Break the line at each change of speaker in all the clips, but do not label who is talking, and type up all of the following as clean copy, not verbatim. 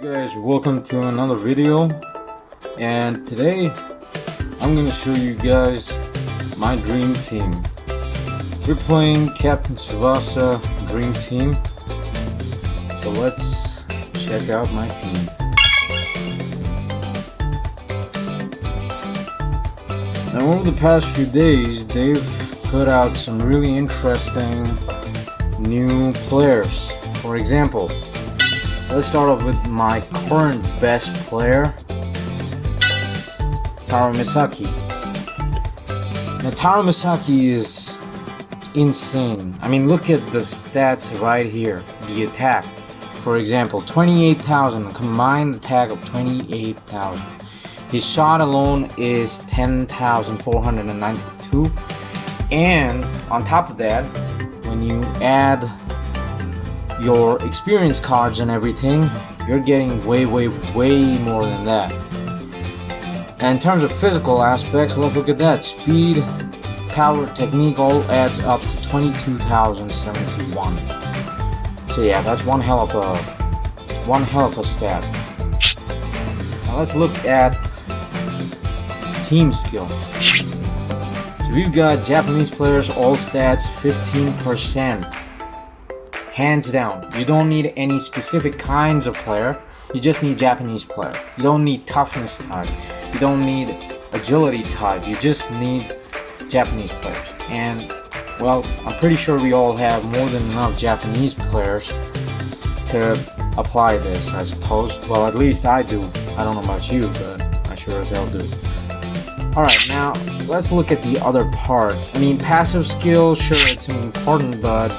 guys, welcome to another video, and today I'm gonna show you guys my dream team. We're playing Captain Tsubasa Dream Team, so let's check out my team. Now over the past few days they've put out some really interesting new players. For example, let's start off with my current best player, Taro Misaki. Now Taro Misaki is insane. I mean, look at the stats right here. The attack, for example, 28,000, combined attack of 28,000. His shot alone is 10,492, and on top of that, when you add your experience cards and everything, you're getting way more than that. And in terms of physical aspects, let's look at that. Speed, power, technique all adds up to 22,071. So yeah, that's one hell of a stat. Now let's look at team skill. So we've got Japanese players, all stats 15%. Hands down. You don't need any specific kinds of player, you just need Japanese player. You don't need toughness type, you don't need agility type, you just need Japanese players. And well, I'm pretty sure we all have more than enough Japanese players to apply this, I suppose. Well, at least I do. I don't know about you, but I sure as hell do. Alright, now let's look at the other part. I mean, passive skill, sure, it's important, but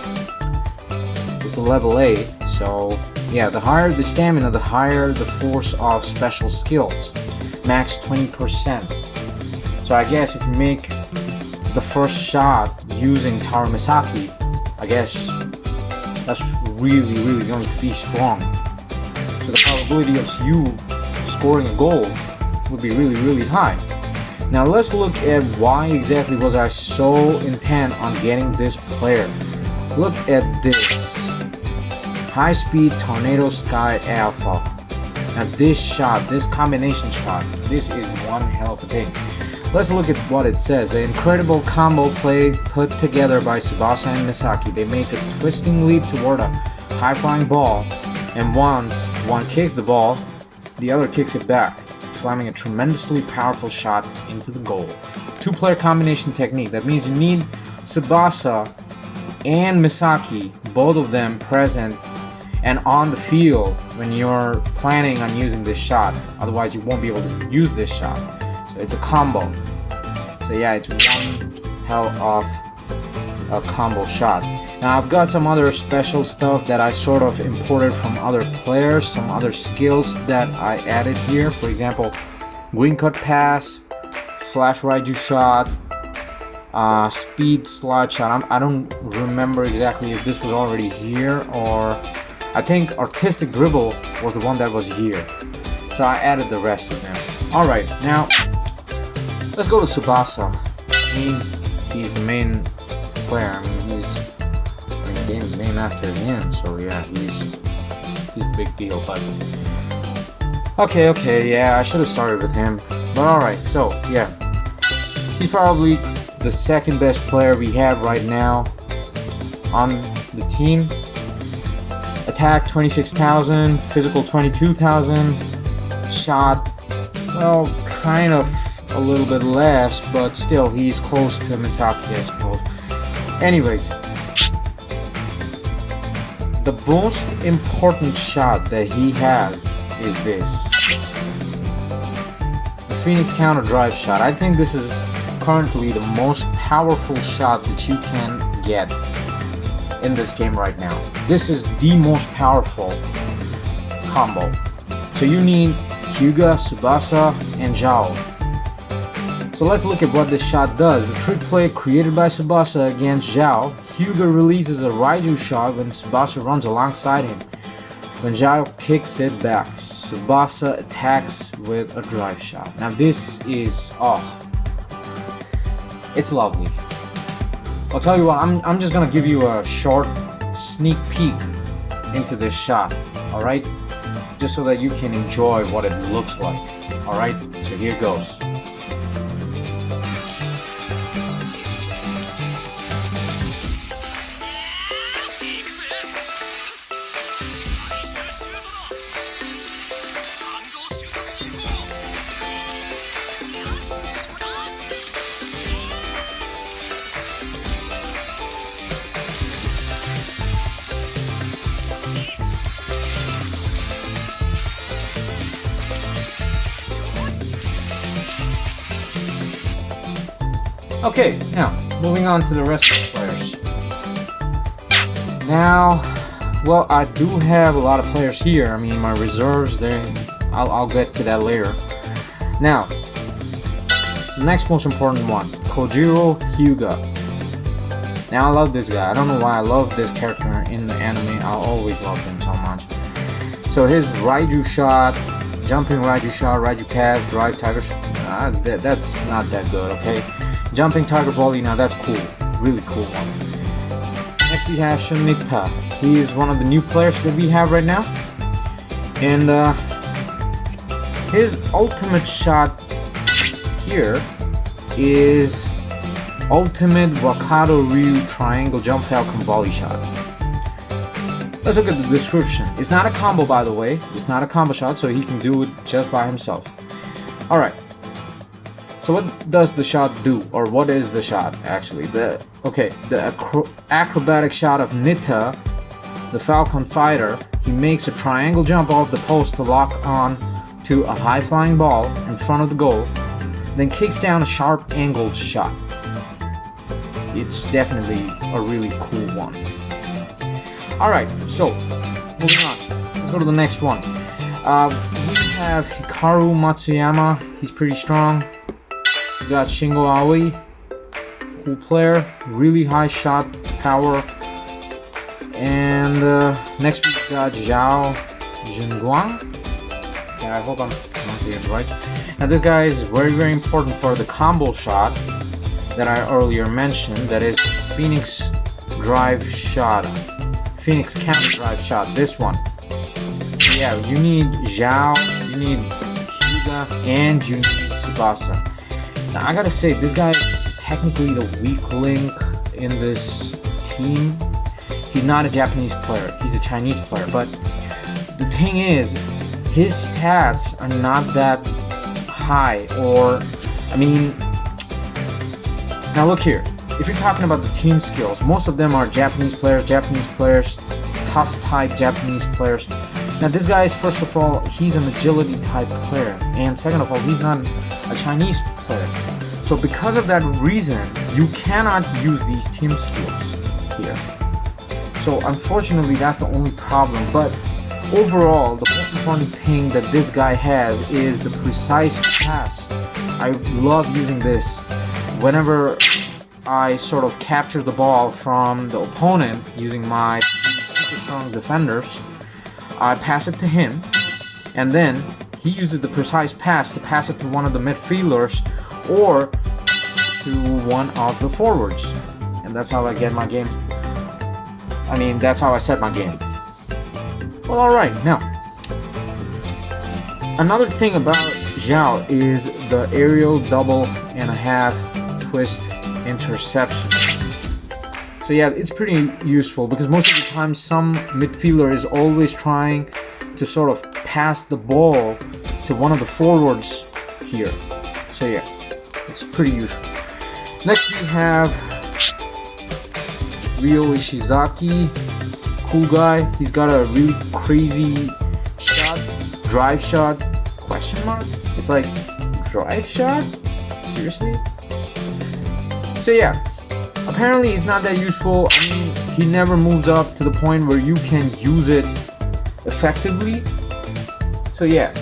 it's a level 8, so yeah, the higher the stamina, the higher the force of special skills. Max 20%. So I guess if you make the first shot using Taro Misaki, I guess that's really going to be strong. So the probability of you scoring a goal would be really high. Now let's look at why exactly was I so intent on getting this player. Look at this. High speed tornado sky alpha. Now this shot, this combination shot, this is one hell of a thing. Let's look at what it says. The incredible combo play put together by Tsubasa and Misaki. They make a twisting leap toward a high flying ball, and once one kicks the ball, the other kicks it back, slamming a tremendously powerful shot into the goal. Two-player combination technique. That means you need Tsubasa and Misaki, both of them present and on the field when you're planning on using this shot. Otherwise you won't be able to use this shot. So it's a combo. So yeah, it's one hell of a combo shot. Now I've got some other special stuff that I sort of imported from other players, some other skills that I added here. For example, green cut pass, flash raiju shot, speed slide shot. I don't remember exactly if this was already here, or I think artistic dribble was the one that was here. So I added the rest of them. Alright, now let's go to Tsubasa. I mean, he's the main player. I mean, he's the main actor again, so yeah, he's the big deal. But okay, yeah, I should have started with him. But alright, so yeah, he's probably the second best player we have right now on the team. Attack 26,000, physical 22,000, shot, well, kind of a little bit less, but still he's close to Misaki, I suppose. Anyways, the most important shot that he has is this. The Phoenix counter drive shot. I think this is currently the most powerful shot that you can get in this game right now. This is the most powerful combo. So you need Hyuga, Tsubasa, and Zhao. So let's look at what this shot does. The trick play created by Tsubasa against Zhao. Hyuga releases a raiju shot when Tsubasa runs alongside him. When Zhao kicks it back, Tsubasa attacks with a drive shot. Now this is, it's lovely. I'll tell you what, I'm just gonna give you a short sneak peek into this shot, alright? just so that you can enjoy what it looks like. Alright, so here goes. Okay, now, moving on to the rest of the players. Now, well, I do have a lot of players here. I mean, my reserves, I'll get to that later. Now, the next most important one, Kojiro Hyuga. Now, I love this guy. I don't know why I love this character in the anime. I'll always love him so much. So his Raiju shot, jumping Raiju shot, Raiju cast, drive tiger shot, that's not that good, okay? Jumping Tiger Volley, now that's cool. Really cool one. Next we have Shunita. He is one of the new players that we have right now. And his ultimate shot here is Ultimate Wakado Ryu Triangle Jump Falcon Volley Shot. Let's look at the description. It's not a combo, by the way. It's not a combo shot, so he can do it just by himself. Alright. So what does the shot do, or what is the shot actually? The acrobatic shot of Nita, the Falcon fighter. He makes a triangle jump off the post to lock on to a high flying ball in front of the goal, then kicks down a sharp angled shot. It's definitely a really cool one. Alright, so moving on. Let's go to the next one. We have Hikaru Matsuyama. He's pretty strong. We got Shingo Aoi, cool player, really high shot power. And next we got Zhao Jingguang. Okay, I hope I'm pronouncing it right. Now this guy is very, very important for the combo shot that I earlier mentioned. That is Phoenix Drive Shot. Phoenix Counter Drive Shot. This one. So yeah, you need Zhao, you need Hyuga, and you need Tsubasa. Now I gotta say, this guy is technically the weak link in this team. He's not a Japanese player, he's a Chinese player, but the thing is, his stats are not that high, or, I mean, now look here, if you're talking about the team skills, most of them are Japanese players, tough type Japanese players. Now this guy is, first of all, he's an agility type player, and second of all, he's not a Chinese player. So because of that reason, you cannot use these team skills here. So unfortunately, that's the only problem. But overall, the most important thing that this guy has is the precise pass. I love using this whenever I sort of capture the ball from the opponent using my super strong defenders. I pass it to him, and then he uses the precise pass to pass it to one of the midfielders or to one of the forwards. And that's how I get my game. I mean, that's how I set my game. Well, alright, now, another thing about Zhao is the aerial double and a half twist interception. So yeah, it's pretty useful because most of the time some midfielder is always trying to sort of pass the ball to one of the forwards here. So yeah, it's pretty useful. Next we have Ryo Ishizaki, cool guy. He's got a really crazy shot, drive shot, question mark? It's like, drive shot? Seriously? So yeah, apparently it's not that useful. I mean, he never moves up to the point where you can use it effectively. So yeah,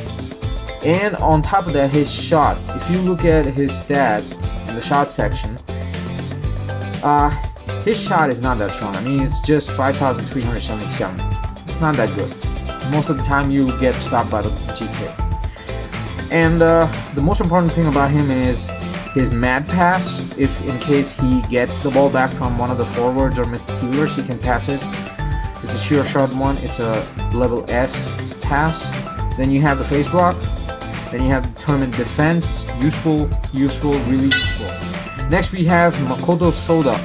and on top of that, his shot, if you look at his stat in the shot section, his shot is not that strong. I mean, it's just 5,377. It's not that good. Most of the time you get stopped by the GK. And the most important thing about him is his mad pass. If in case he gets the ball back from one of the forwards or midfielders, he can pass it. It's a sure shot one. It's a level S pass. Then you have the face block. Then you have determined defense. Useful, really useful. Next we have Makoto Soda.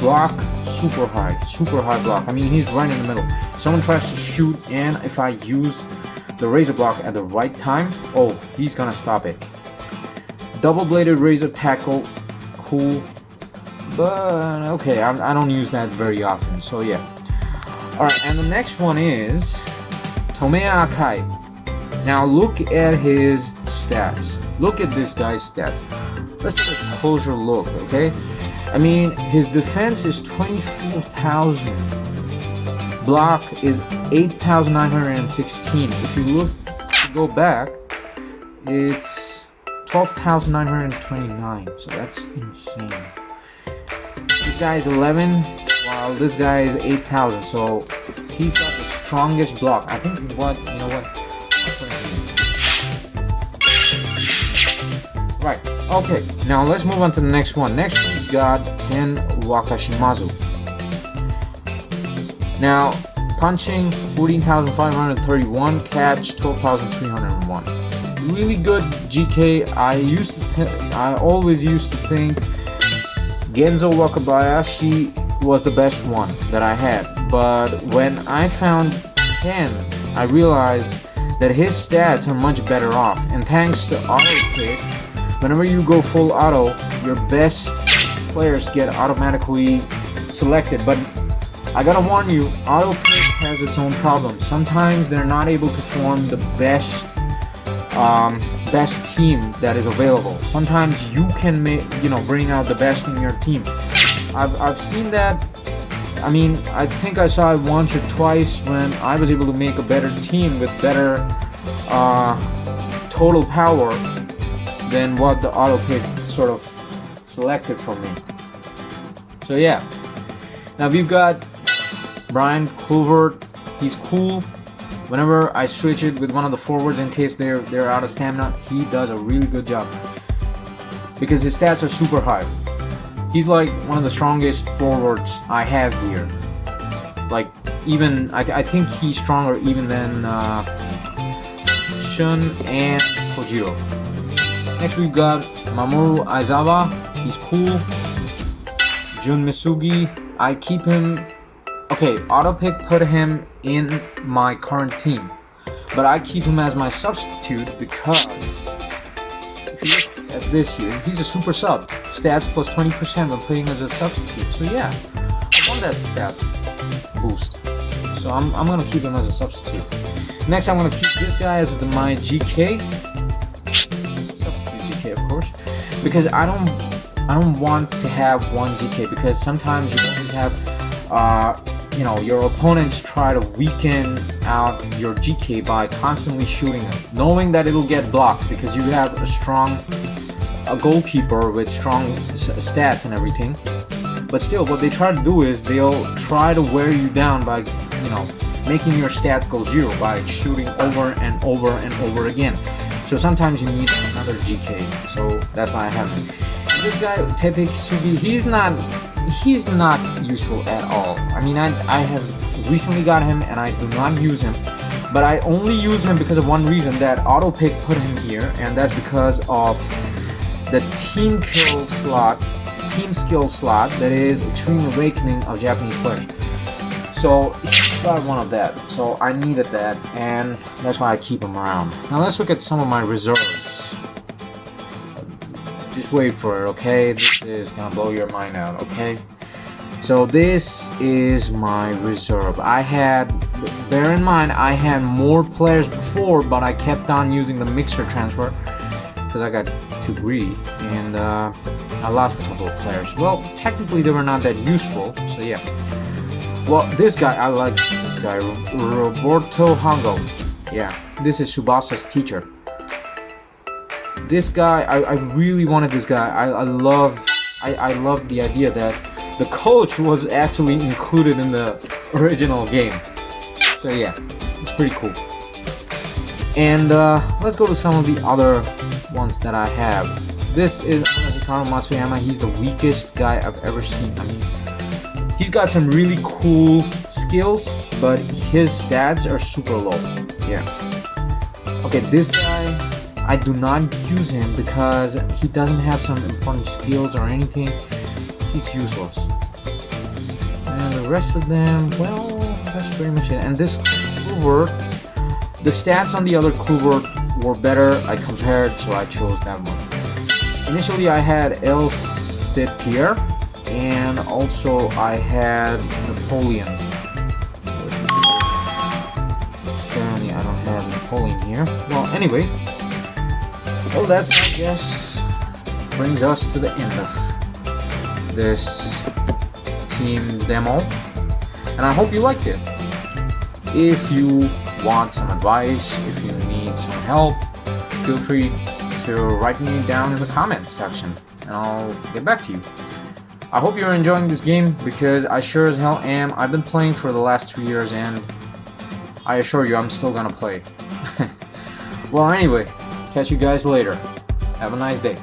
Block, super high block. I mean, he's right in the middle. Someone tries to shoot, and if I use the razor block at the right time, oh, he's gonna stop it. Double-bladed razor tackle, cool. But okay, I don't use that very often, so yeah. Alright, and the next one is Tomeya Akai. Now look at his stats. Look at this guy's stats. Let's take a closer look, okay? I mean, his defense is 24,000. Block is 8,916. If you look, go back, it's 12,929. So that's insane. This guy is 11, while this guy is 8,000. So he's got the strongest block. I think you know what? Right. Okay. Now let's move on to the next one. Next we got Ken Wakashimazu. Now punching 14,531, catch 12,301. Really good GK. I always used to think Genzo Wakabayashi was the best one that I had, but when I found Ken, I realized that his stats are much better off, and thanks to auto pick, whenever you go full auto, your best players get automatically selected. But I gotta warn you, auto pick has its own problems. Sometimes they're not able to form the best team that is available. Sometimes you can bring out the best in your team. I've seen that. I mean, I think I saw it once or twice when I was able to make a better team with better total power than what the auto pick sort of selected for me. So yeah. Now we've got Brian Clover. He's cool. Whenever I switch it with one of the forwards in case they're out of stamina, he does a really good job because his stats are super high. He's like one of the strongest forwards I have here. Like even I think he's stronger even than Shun and Kojiro. Next we've got Mamoru Aizawa. He's cool. Jun Misugi. I keep him. Okay, autopick put him in my current team, but I keep him as my substitute because if you look at this here, he's a super sub. Stats plus 20% when playing as a substitute. So yeah, I want that stat boost. So I'm gonna keep him as a substitute. Next, I'm gonna keep this guy as my GK. Substitute GK, of course, because I don't want to have one GK because sometimes you always have your opponents try to weaken out your GK by constantly shooting it, knowing that it'll get blocked because you have a goalkeeper with strong stats and everything. But still, what they try to do is they'll try to wear you down by, making your stats go zero by shooting over and over and over again. So sometimes you need another GK. So that's why I have him. This guy, Tepe Kisugi, he's not useful at all. I mean, I have recently got him and I do not use him, but I only use him because of one reason, that auto pick put him here, and that's because of the team skill slot that is Extreme Awakening of Japanese players. So he's got one of that, so I needed that, and that's why I keep him around. Now let's look at some of my reserves. Just wait for it, okay? This is gonna blow your mind out, okay? So this is my reserve. Bear in mind, I had more players before, but I kept on using the mixer transfer because I got too greedy, and I lost a couple of players. Well, technically they were not that useful, so yeah. Well, this guy, I like this guy, Roberto Hongo. Yeah, this is Tsubasa's teacher. This guy, I really wanted this guy. I love the idea that the coach was actually included in the original game. So yeah, it's pretty cool. And let's go to some of the other ones that I have. This is Hikaru Matsuyama. He's the weakest guy I've ever seen. I mean, he's got some really cool skills, but his stats are super low. Yeah. Okay, this guy, I do not use him because he doesn't have some important skills or anything. He's useless. And the rest of them, well, that's pretty much it. And this clue word, the stats on the other clue word were better. I compared, so I chose that one. Initially, I had El Cid Pierre, and also I had Napoleon. Apparently, I don't have Napoleon here. Well, anyway, well, that's, I guess, brings us to the end of this team demo, and I hope you liked it. If you want some advice, if you need some help, feel free to write me down in the comment section and I'll get back to you. I hope you're enjoying this game because I sure as hell am. I've been playing for the last 2 years and I assure you I'm still gonna play. Well, anyway, catch you guys later. Have a nice day.